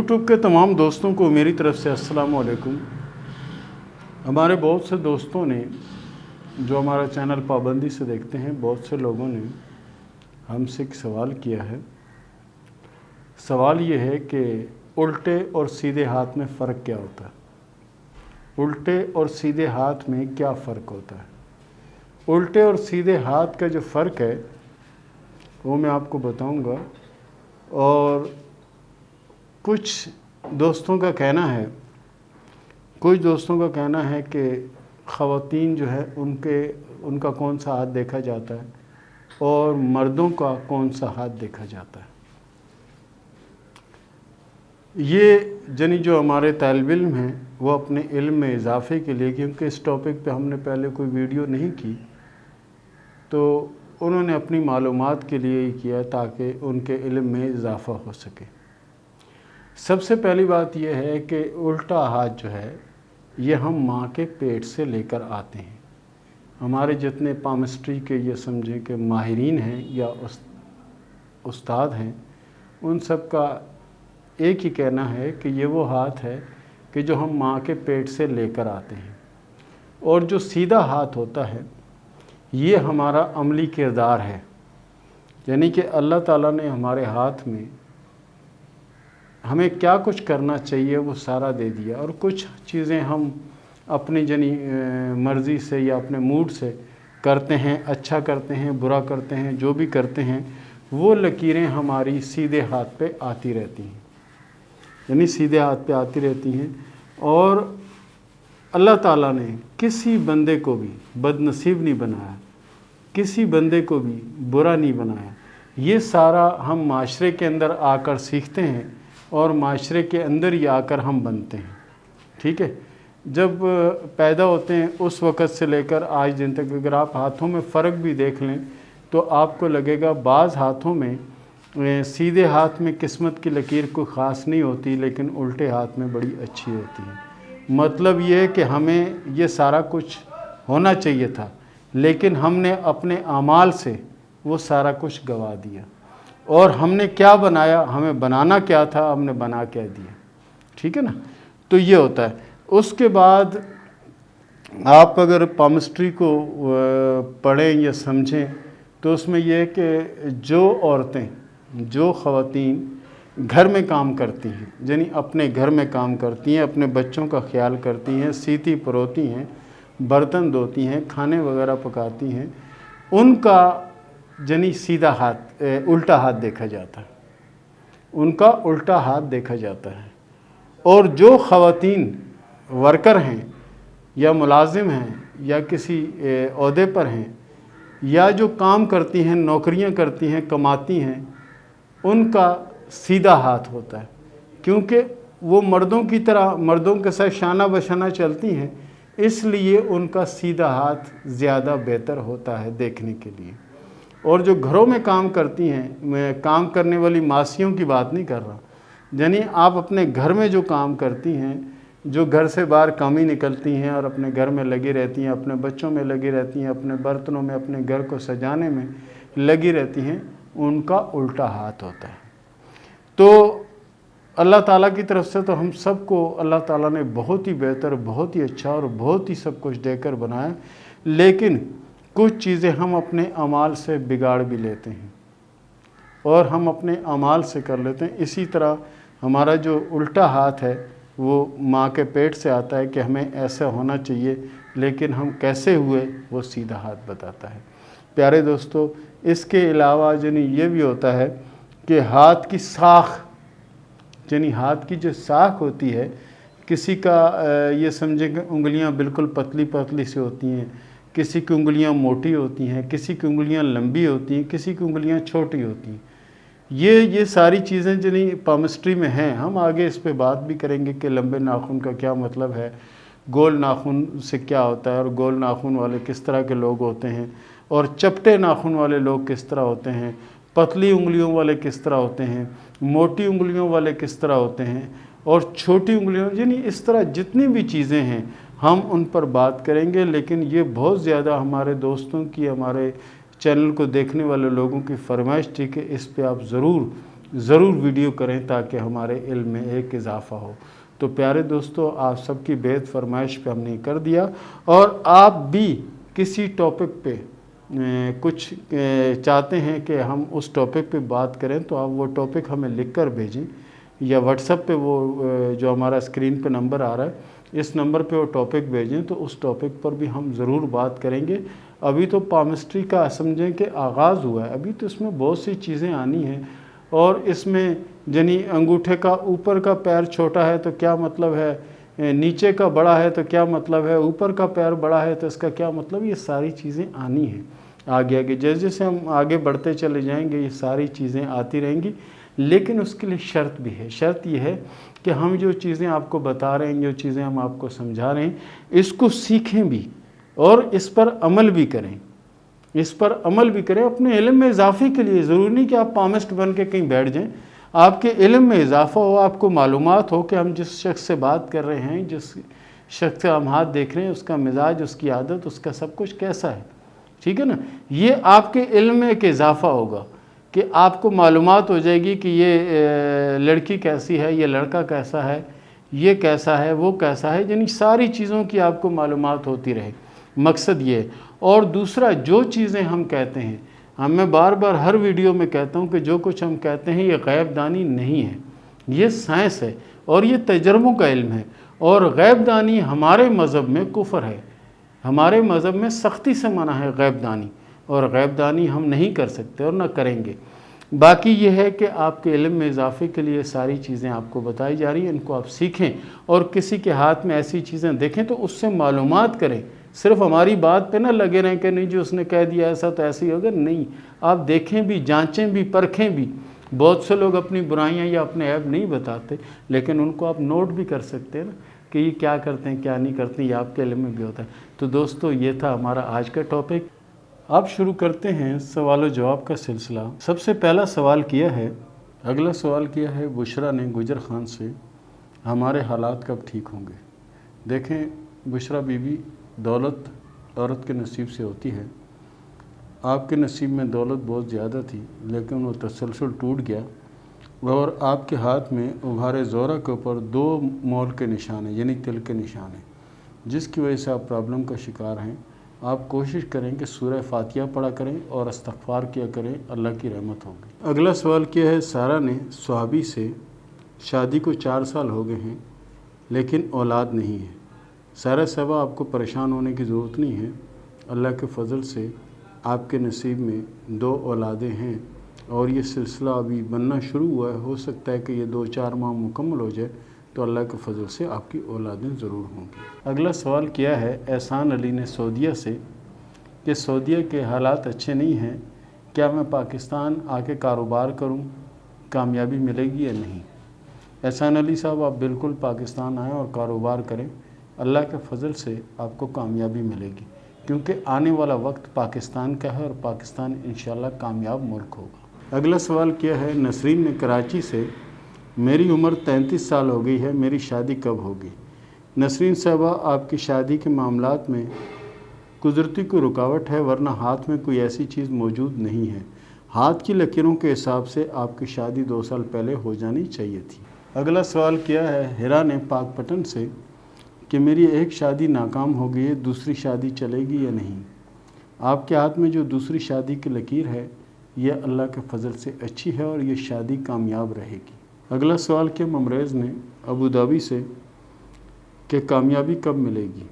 YouTube के तमाम दोस्तों को मेरी तरफ से अस्सलाम वालेकुम। हमारे बहुत से दोस्तों ने जो हमारा चैनल पाबंदी से देखते हैं, बहुत से लोगों ने हमसे एक सवाल किया है। सवाल ये है कि उल्टे और सीधे हाथ में फ़र्क क्या होता है। उल्टे और सीधे हाथ में क्या फ़र्क होता है। उल्टे और सीधे हाथ का जो फ़र्क है वो मैं आपको बताऊंगा। और कुछ दोस्तों का कहना है कि ख़वातीन जो है उनका कौन सा हाथ देखा जाता है और मर्दों का कौन सा हाथ देखा जाता है। ये जो हमारे तालिब इल्म हैं वो अपने इल्म में इजाफ़े के लिए, क्योंकि इस टॉपिक पे हमने पहले कोई वीडियो नहीं की, तो उन्होंने अपनी मालूमात के लिए ही किया ताकि उनके इल्म में इजाफ़ा हो सके। सबसे पहली बात यह है कि उल्टा हाथ जो है ये हम माँ के पेट से लेकर आते हैं। हमारे जितने पामिस्ट्री के ये समझें कि माहिरीन हैं या उस्ताद हैं, उन सब का एक ही कहना है कि ये वो हाथ है कि जो हम माँ के पेट से लेकर आते हैं। और जो सीधा हाथ होता है ये हमारा अमली किरदार है, यानी कि अल्लाह ताला ने हमारे हाथ में हमें क्या कुछ करना चाहिए वो सारा दे दिया, और कुछ चीज़ें हम अपनी मर्ज़ी से या अपने मूड से करते हैं, अच्छा करते हैं, बुरा करते हैं, जो भी करते हैं वो लकीरें हमारी सीधे हाथ पे आती रहती हैं, यानी सीधे हाथ पे आती रहती हैं। और अल्लाह ताला ने किसी बंदे को भी बदनसीब नहीं बनाया, किसी बंदे को भी बुरा नहीं बनाया। ये सारा हम माशरे के अंदर आकर सीखते हैं और माशरे के अंदर ही आकर हम बनते हैं। ठीक है, जब पैदा होते हैं उस वक़्त से लेकर आज दिन तक अगर आप हाथों में फ़र्क भी देख लें तो आपको लगेगा बाज़ हाथों में सीधे हाथ में किस्मत की लकीर कोई ख़ास नहीं होती, लेकिन उल्टे हाथ में बड़ी अच्छी होती है। मतलब ये है कि हमें ये सारा कुछ होना चाहिए था, लेकिन हमने अपने अमाल से वो सारा कुछ गवा दिया। और हमने क्या बनाया, हमें बनाना क्या था, हमने बना क्या दिया। ठीक है ना, तो ये होता है। उसके बाद आप अगर पामिस्ट्री को पढ़ें या समझें तो उसमें यह है कि जो औरतें, जो ख़वातीन घर में काम करती हैं, यानी अपने घर में काम करती हैं, अपने बच्चों का ख्याल करती हैं, सीती परोती हैं, बर्तन धोती हैं, खाने वगैरह पकाती हैं, उनका यानी सीधा हाथ उल्टा हाथ देखा जाता है, उनका उल्टा हाथ देखा जाता है। और जो ख़वातीन वर्कर हैं या मुलाजिम हैं या किसी ओहदे पर हैं या जो काम करती हैं, नौकरियां करती हैं, कमाती हैं, उनका सीधा हाथ होता है, क्योंकि वो मर्दों की तरह मर्दों के साथ शाना बशाना चलती हैं, इसलिए उनका सीधा हाथ ज़्यादा बेहतर होता है देखने के लिए। और जो घरों में काम करती हैं, मैं काम करने वाली मासियों की बात नहीं कर रहा, यानी आप अपने घर में जो काम करती हैं, जो घर से बाहर कम ही निकलती हैं और अपने घर में लगी रहती हैं, अपने बच्चों में लगी रहती हैं, अपने बर्तनों में, अपने घर को सजाने में लगी रहती हैं, उनका उल्टा हाथ होता है। तो अल्लाह ताला की तरफ से तो हम सबको अल्लाह ताला ने बहुत ही बेहतर, बहुत ही अच्छा और बहुत ही सब कुछ देकर बनाया, लेकिन कुछ चीज़ें हम अपने अमाल से बिगाड़ भी लेते हैं और हम अपने अमाल से कर लेते हैं। इसी तरह हमारा जो उल्टा हाथ है वो माँ के पेट से आता है कि हमें ऐसा होना चाहिए, लेकिन हम कैसे हुए वो सीधा हाथ बताता है। प्यारे दोस्तों, इसके अलावा यानी ये भी होता है कि हाथ की साख, यानी हाथ की जो साख होती है, किसी का ये समझे कि उंगलियां बिल्कुल पतली पतली सी होती हैं, किसी की उंगलियां मोटी होती हैं, किसी की उंगलियां लंबी होती हैं, किसी की उंगलियां छोटी होती हैं। ये सारी चीज़ें जिन्हें पामिस्ट्री में हैं, हम आगे इस पे बात भी करेंगे कि लंबे नाखून का क्या मतलब है, गोल नाखून से क्या होता है, और गोल नाखून वाले किस तरह के लोग होते हैं, और चपटे नाखून वाले लोग किस तरह होते हैं, पतली उंगलियों वाले किस तरह होते हैं, मोटी उंगलियों वाले किस तरह होते हैं, और छोटी उंगलियों, यानी इस तरह जितनी भी चीज़ें हैं हम उन पर बात करेंगे। लेकिन ये बहुत ज़्यादा हमारे दोस्तों की, हमारे चैनल को देखने वाले लोगों की फरमाइश थी कि इस पे आप ज़रूर ضرور ویڈیو کریں تاکہ ہمارے علم میں ایک اضافہ ہو۔ تو پیارے دوستو، آپ سب کی بیعت فرمائش پہ ہم نے کر دیا، اور آپ بھی کسی ٹاپک پہ کچھ چاہتے ہیں کہ ہم اس ٹاپک پہ بات کریں تو آپ وہ ٹاپک ہمیں لکھ کر بھیجیں، یا واٹس ایپ پہ وہ جو ہمارا اسکرین پہ نمبر آ رہا ہے اس نمبر پہ وہ ٹاپک بھیجیں، تو اس ٹاپک پر بھی ہم ضرور بات کریں گے۔ ابھی تو پامسٹری کا سمجھیں کہ آغاز ہوا ہے، ابھی تو اس میں بہت سی چیزیں آنی ہیں، اور اس میں یعنی انگوٹھے کا اوپر کا پیر چھوٹا ہے تو کیا مطلب ہے، نیچے کا بڑا ہے تو کیا مطلب ہے، اوپر کا پیر بڑا ہے تو اس کا کیا مطلب، یہ ساری چیزیں آنی ہیں آگے آگے۔ جیسے جیسے ہم آگے بڑھتے چلے جائیں گے یہ ساری چیزیں آتی رہیں گی، لیکن اس کے لیے شرط بھی ہے۔ شرط یہ ہے کہ ہم جو چیزیں آپ کو بتا رہے ہیں، جو چیزیں ہم آپ کو سمجھا رہے ہیں، اس کو سیکھیں بھی اور اس پر عمل بھی کریں، اس پر عمل بھی کریں اپنے علم میں اضافے کے لیے۔ ضروری نہیں کہ آپ پامسٹ بن کے کہیں بیٹھ جائیں، آپ کے علم میں اضافہ ہو، آپ کو معلومات ہو کہ ہم جس شخص سے بات کر رہے ہیں، جس شخص سے ہم ہاتھ دیکھ رہے ہیں، اس کا مزاج، اس کی عادت، اس کا سب کچھ کیسا ہے، ٹھیک ہے نا۔ یہ آپ کے علم میں ایک اضافہ ہوگا کہ آپ کو معلومات ہو جائے گی کہ یہ لڑکی کیسی ہے، یہ لڑکا کیسا ہے، یہ کیسا ہے، وہ کیسا ہے، یعنی ساری چیزوں کی آپ کو معلومات ہوتی رہے، مقصد یہ ہے۔ اور دوسرا، جو چیزیں ہم کہتے ہیں، میں بار بار ہر ویڈیو میں کہتا ہوں کہ جو کچھ ہم کہتے ہیں یہ غیب دانی نہیں ہے، یہ سائنس ہے اور یہ تجربوں کا علم ہے، اور غیب دانی ہمارے مذہب میں کفر ہے، ہمارے مذہب میں سختی سے منع ہے غیب دانی، اور غیب دانی ہم نہیں کر سکتے اور نہ کریں گے۔ باقی یہ ہے کہ آپ کے علم میں اضافے کے لیے ساری چیزیں آپ کو بتائی جا رہی ہیں، ان کو آپ سیکھیں، اور کسی کے ہاتھ میں ایسی چیزیں دیکھیں تو اس سے معلومات کریں۔ صرف ہماری بات پہ نہ لگے رہیں کہ نہیں جی اس نے کہہ دیا ایسا تو ایسے ہی ہوگا، نہیں، آپ دیکھیں بھی، جانچیں بھی، پرکھیں بھی۔ بہت سے لوگ اپنی برائیاں یا اپنے عیب نہیں بتاتے، لیکن ان کو آپ نوٹ بھی کر سکتے ہیں نا کہ یہ کیا کرتے ہیں کیا نہیں کرتے ہیں، یہ آپ کے علم میں بھی ہوتا ہے۔ تو دوستو، یہ تھا ہمارا آج کا ٹاپک۔ اب شروع کرتے ہیں سوال و جواب کا سلسلہ۔ سب سے پہلا سوال کیا ہے، اگلا سوال کیا ہے بشرا نے گجر خان سے، ہمارے حالات کب ٹھیک ہوں گے؟ دیکھیں بشرا بی بی، دولت عورت کے نصیب سے ہوتی ہے۔ آپ کے نصیب میں دولت بہت زیادہ تھی، لیکن وہ تسلسل ٹوٹ گیا، اور آپ کے ہاتھ میں ابھارے زورہ کے اوپر 2 مول کے نشان ہیں، یعنی تل کے نشان ہیں، جس کی وجہ سے آپ پرابلم کا شکار ہیں۔ آپ کوشش کریں کہ سورہ فاتحہ پڑھا کریں اور استغفار کیا کریں، اللہ کی رحمت ہوگی۔ اگلا سوال کیا ہے، سارہ نے صحابی سے، شادی کو 4 سال ہو گئے ہیں لیکن اولاد نہیں ہے۔ سارہ صاحبہ، آپ کو پریشان ہونے کی ضرورت نہیں ہے، اللہ کے فضل سے آپ کے نصیب میں 2 اولادیں ہیں، اور یہ سلسلہ ابھی بننا شروع ہوا ہے، ہو سکتا ہے کہ یہ 2-4 ماہ مکمل ہو جائے تو اللہ کے فضل سے آپ کی اولادیں ضرور ہوں گی۔ اگلا سوال کیا ہے احسان علی نے سعودیہ سے، کہ سعودیہ کے حالات اچھے نہیں ہیں، کیا میں پاکستان آ کے کاروبار کروں، کامیابی ملے گی یا نہیں؟ احسان علی صاحب، آپ بالکل پاکستان آئیں اور کاروبار کریں، اللہ کے فضل سے آپ کو کامیابی ملے گی، کیونکہ آنے والا وقت پاکستان کا ہے اور پاکستان انشاءاللہ کامیاب ملک ہوگا۔ اگلا سوال کیا ہے نسرین نے کراچی سے، میری عمر 33 سال ہو گئی ہے، میری شادی کب ہوگی؟ نسرین صاحبہ، آپ کی شادی کے معاملات میں قدرتی کوئی رکاوٹ ہے، ورنہ ہاتھ میں کوئی ایسی چیز موجود نہیں ہے۔ ہاتھ کی لکیروں کے حساب سے آپ کی شادی 2 سال پہلے ہو جانی چاہیے تھی۔ اگلا سوال کیا ہے ہیرا نے پاک پٹن سے، کہ میری ایک شادی ناکام ہو گئی ہے، دوسری شادی چلے گی یا نہیں؟ آپ کے ہاتھ میں جو دوسری شادی کی لکیر ہے یہ اللہ کے فضل سے اچھی ہے اور یہ شادی کامیاب رہے گی۔ اگلا سوال کیا ممریز نے ابوظہبی سے، کہ کامیابی کب ملے گی؟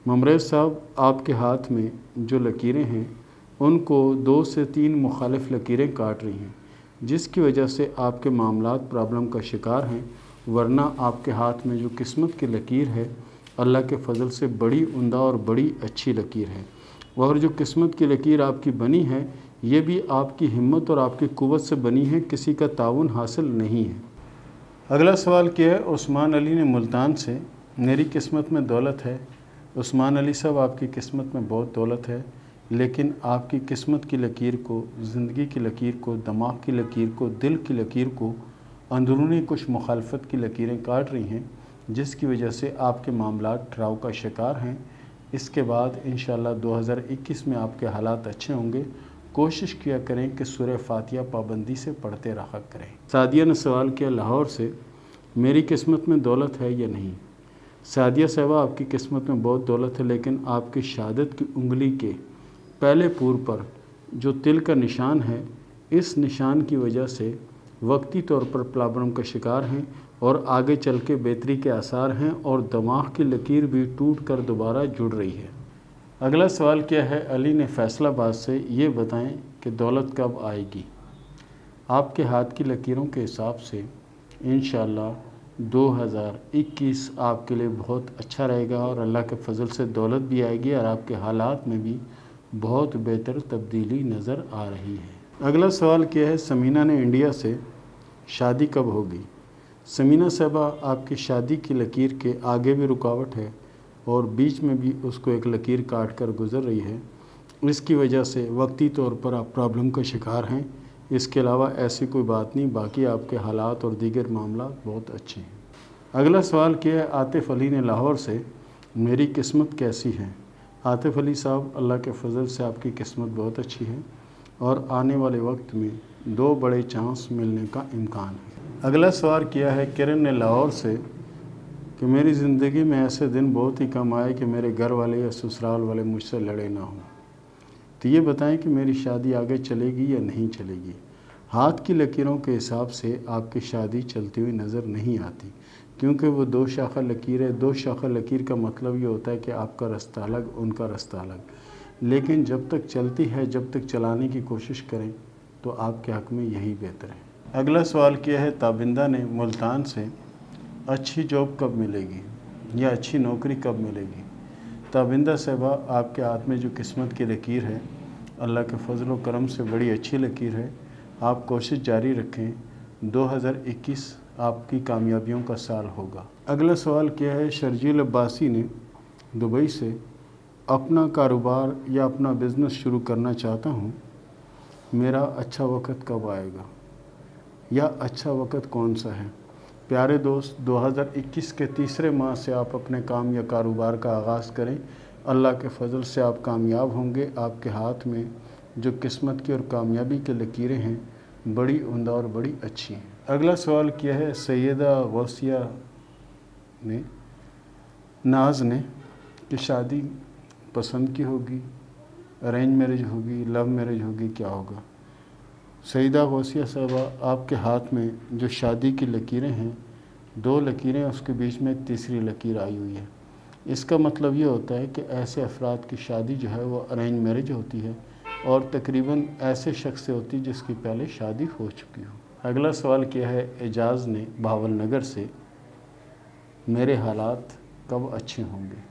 ممریز صاحب، آپ کے ہاتھ میں جو لکیریں ہیں ان کو 2 سے 3 مخالف لکیریں کاٹ رہی ہیں، جس کی وجہ سے آپ کے معاملات پرابلم کا شکار ہیں، ورنہ آپ کے ہاتھ میں جو قسمت کی لکیر ہے اللہ کے فضل سے بڑی عمدہ اور بڑی اچھی لکیر ہے، اور جو قسمت کی لکیر آپ کی بنی ہے یہ بھی آپ کی ہمت اور آپ کی قوت سے بنی ہے، کسی کا تعاون حاصل نہیں ہے۔ اگلا سوال کیا ہے عثمان علی نے ملتان سے، میری قسمت میں دولت ہے۔ عثمان علی صاحب، آپ کی قسمت میں بہت دولت ہے، لیکن آپ کی قسمت کی لکیر کو، زندگی کی لکیر کو، دماغ کی لکیر کو، دل کی لکیر کو اندرونی کچھ مخالفت کی لکیریں کاٹ رہی ہیں، جس کی وجہ سے آپ کے معاملات ڈراؤ کا شکار ہیں۔ اس کے بعد انشاءاللہ 2021 میں آپ کے حالات اچھے ہوں گے، कोशिश किया करें कि सूरह फातिहा पाबंदी से पढ़ते रहा करें। सादिया ने सवाल किया लाहौर से, मेरी किस्मत में दौलत है या नहीं। सादिया साहबा, आपकी किस्मत में बहुत दौलत है, लेकिन आपकी शहादत की उंगली के पहले पूर पर जो तिल का निशान है, इस निशान की वजह से वक्ती तौर पर प्रॉब्लम का शिकार हैं और आगे चल के बेहतरी के आसार हैं और दिमाग की लकीर भी टूट कर दोबारा जुड़ रही है। अगला सवाल क्या है अली ने फैसलाबाद से, ये बताएं कि दौलत कब आएगी। आपके हाथ की लकीरों के हिसाब से इंशाअल्लाह 2021 आपके लिए बहुत अच्छा रहेगा और अल्लाह के फजल से दौलत भी आएगी और आपके हालात में भी बहुत बेहतर तब्दीली नज़र आ रही है। अगला सवाल क्या है समीना ने इंडिया से, शादी कब होगी। समीना साहबा, आपकी शादी की लकीर के आगे भी रुकावट है और बीच में भी उसको एक लकीर काट कर गुज़र रही है। इसकी वजह से वक्ती तौर पर आप प्रॉब्लम का शिकार हैं। इसके अलावा ऐसी कोई बात नहीं, बाकी आपके हालात और दीगर मामला बहुत अच्छे हैं। अगला सवाल क्या है आतिफ़ अली ने लाहौर से, मेरी किस्मत कैसी है। आतिफ़ अली साहब, अल्लाह के फजल से आपकी किस्मत बहुत अच्छी है और आने वाले वक्त में 2 बड़े चांस मिलने का इम्कान है। अगला सवाल किया है किरण ने लाहौर से कि मेरी ज़िंदगी में ऐसे दिन बहुत ही कम आए कि मेरे घर वाले या ससुराल वाले मुझसे लड़े ना हों। तो ये बताएं कि मेरी शादी आगे चलेगी या नहीं चलेगी। हाथ की लकीरों के हिसाब से आपकी शादी चलती हुई नज़र नहीं आती, क्योंकि वो 2 शाखा लकीर है। 2 शाखा लकीर का मतलब ये होता है कि आपका रास्ता अलग, उनका रास्ता अलग। लेकिन जब तक चलती है, जब तक चलाने की कोशिश करें तो आपके हक़ में यही बेहतर है। अगला सवाल किया है ताबिंदा ने मुल्तान से, अच्छी जॉब कब मिलेगी या अच्छी नौकरी कब मिलेगी। ताबिंदा साहबा, आपके हाथ में जो किस्मत की लकीर है अल्लाह के फजल व करम से बड़ी अच्छी लकीर है। आप कोशिश जारी रखें, 2021 आपकी कामयाबियों का साल होगा। अगला सवाल किया है शर्जील अब्बासी ने दुबई से, अपना कारोबार या अपना बिज़नेस शुरू करना चाहता हूँ, मेरा अच्छा वक्त कब आएगा या अच्छा वक्त कौन सा है। प्यारे दोस्त, 2021 के तीसरे माह से आप अपने काम या कारोबार का आगाज़ करें। अल्लाह के फजल से आप कामयाब होंगे। आपके हाथ में जो किस्मत की और कामयाबी की लकीरें हैं बड़ी उम्दा और बड़ी अच्छी हैं। अगला सवाल किया है सैयदा गौसिया ने नाज ने कि शादी पसंद की होगी, अरेंज मैरिज होगी, लव मैरिज होगी, क्या होगा। सईदा गौसिया साहबा, आपके हाथ में जो शादी की लकीरें हैं 2 लकीरें, उसके बीच में तीसरी लकीर आई हुई है। इसका मतलब ये होता है कि ऐसे अफराद की शादी जो है वो अरेंज मैरिज होती है और तकरीबन ऐसे शख्स से होती है जिसकी पहले शादी हो चुकी हो। अगला सवाल किया है एजाज़ ने भावल नगर से, मेरे हालात कब अच्छे होंगे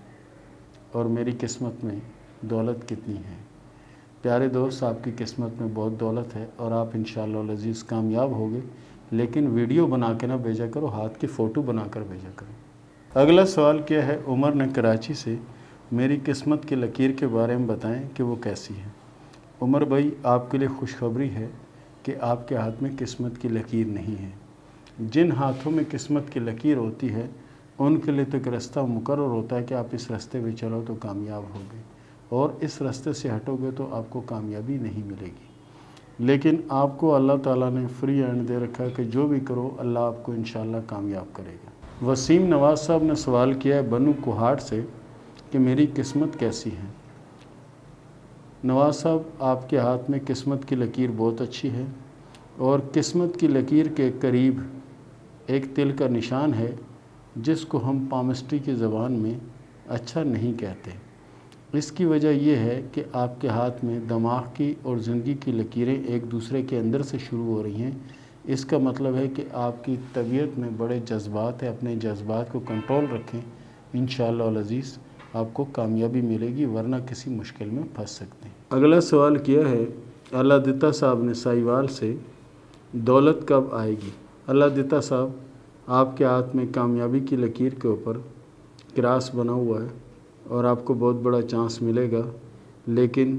और मेरी किस्मत में दौलत कितनी है। प्यारे दोस्त, आपकी किस्मत में बहुत दौलत है और आप इंशाअल्लाह अज़ीज़ कामयाब होंगे, लेकिन वीडियो बना के ना भेजा करो, हाथ की फ़ोटो बना कर भेजा करो। अगला सवाल क्या है उमर ने कराची से, मेरी किस्मत की लकीर के बारे में बताएं कि वो कैसी है। उमर भाई, आपके लिए खुशखबरी है कि आपके हाथ में किस्मत की लकीर नहीं है। जिन हाथों में किस्मत की लकीर होती है उनके लिए तो एक रास्ता मुकर्रर होता है कि आप इस रास्ते पे चलो तो कामयाब होगे और इस रास्ते से हटोगे तो आपको कामयाबी नहीं मिलेगी। लेकिन आपको अल्लाह ताला ने फ्री हैंड दे रखा है कि जो भी करो अल्लाह आपको इंशाअल्लाह कामयाब करेगा। वसीम नवाज़ साहब ने सवाल किया है बनू कुहाट से कि मेरी किस्मत कैसी है। नवाज़ साहब, आपके हाथ में किस्मत की लकीर बहुत अच्छी है और किस्मत की लकीर के करीब एक तिल का निशान है जिसको हम पामिस्ट्री की ज़बान में अच्छा नहीं कहते। इसकी वजह यह है कि आपके हाथ में दिमाग की और ज़िंदगी की लकीरें एक दूसरे के अंदर से शुरू हो रही हैं। इसका मतलब है कि आपकी तबीयत में बड़े जज्बात है, अपने जज्बात को कंट्रोल रखें, इंशाअल्लाह अज़ीज़ आपको कामयाबी मिलेगी, वरना किसी मुश्किल में फंस सकते हैं। अगला सवाल किया है अल्लादिता साहब ने साहिवाल से, दौलत कब आएगी। अल्लादिता साहब, आपके हाथ में कामयाबी की लकीर के ऊपर क्रॉस बना हुआ है और आपको बहुत बड़ा चांस मिलेगा, लेकिन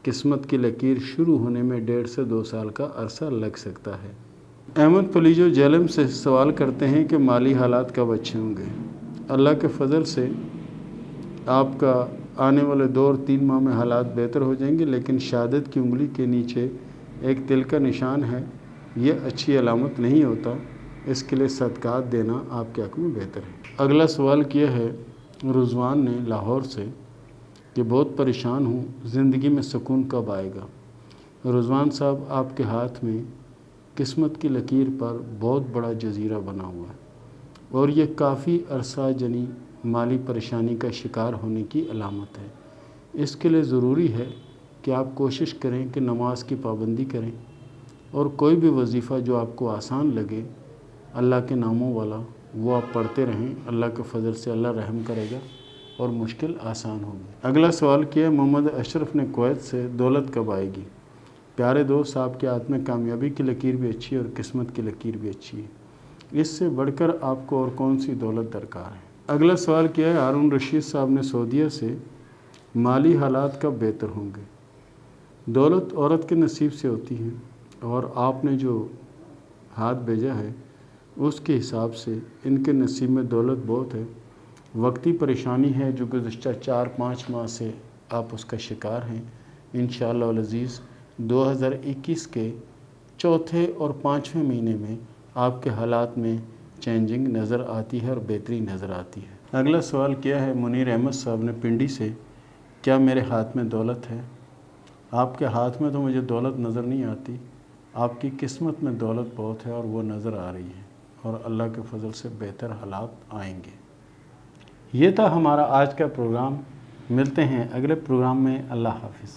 किस्मत की लकीर शुरू होने में 1.5 से 2 साल का अरसा लग सकता है। अहमद पलीजो जेलम से सवाल करते हैं कि माली हालात कब अच्छे होंगे। अल्लाह के फजल से आपका آنے والے 2 اور 3 ماہ میں حالات بہتر ہو جائیں گے، لیکن شہادت کی انگلی کے نیچے ایک تل کا نشان ہے، یہ اچھی علامت نہیں ہوتا، اس کے لیے صدقات دینا آپ کے حق میں بہتر ہے۔ اگلا سوال کیا ہے رضوان نے لاہور سے کہ بہت پریشان ہوں، زندگی میں سکون کب آئے گا؟ رضوان صاحب، آپ کے ہاتھ میں قسمت کی لکیر پر بہت بڑا جزیرہ بنا ہوا ہے اور یہ کافی عرصہ جنی مالی پریشانی کا شکار ہونے کی علامت ہے۔ اس کے لیے ضروری ہے کہ آپ کوشش کریں کہ نماز کی پابندی کریں اور کوئی بھی وظیفہ جو آپ کو آسان لگے اللہ کے ناموں والا وہ آپ پڑھتے رہیں، اللہ کے فضل سے اللہ رحم کرے گا اور مشکل آسان ہوگی۔ اگلا سوال کیا ہے محمد اشرف نے کویت سے، دولت کب آئے گی؟ پیارے دوست، آپ کے ہاتھ میں کامیابی کی لکیر بھی اچھی ہے اور قسمت کی لکیر بھی اچھی ہے، اس سے بڑھ کر آپ کو اور کون سی دولت درکار ہے؟ اگلا سوال کیا ہے ہارون رشید صاحب نے سعودیہ سے، مالی حالات کب بہتر ہوں گے؟ دولت عورت کے نصیب سے ہوتی ہے اور آپ نے جو ہاتھ بھیجا ہے اس کے حساب سے ان کے نصیب میں دولت بہت ہے، وقتی پریشانی ہے جو گزشتہ 4-5 ماہ سے آپ اس کا شکار ہیں، انشاءاللہ العزیز 2021 کے چوتھے اور 5ویں مہینے میں آپ کے حالات میں چینجنگ نظر آتی ہے اور بہتری نظر آتی ہے۔ اگلا سوال کیا ہے منیر احمد صاحب نے پنڈی سے، کیا میرے ہاتھ میں دولت ہے؟ آپ کے ہاتھ میں تو مجھے دولت نظر نہیں آتی، آپ کی قسمت میں دولت بہت ہے اور وہ نظر آ رہی ہے اور اللہ کے فضل سے بہتر حالات آئیں گے۔ یہ تھا ہمارا آج کا پروگرام، ملتے ہیں اگلے پروگرام میں، اللہ حافظ۔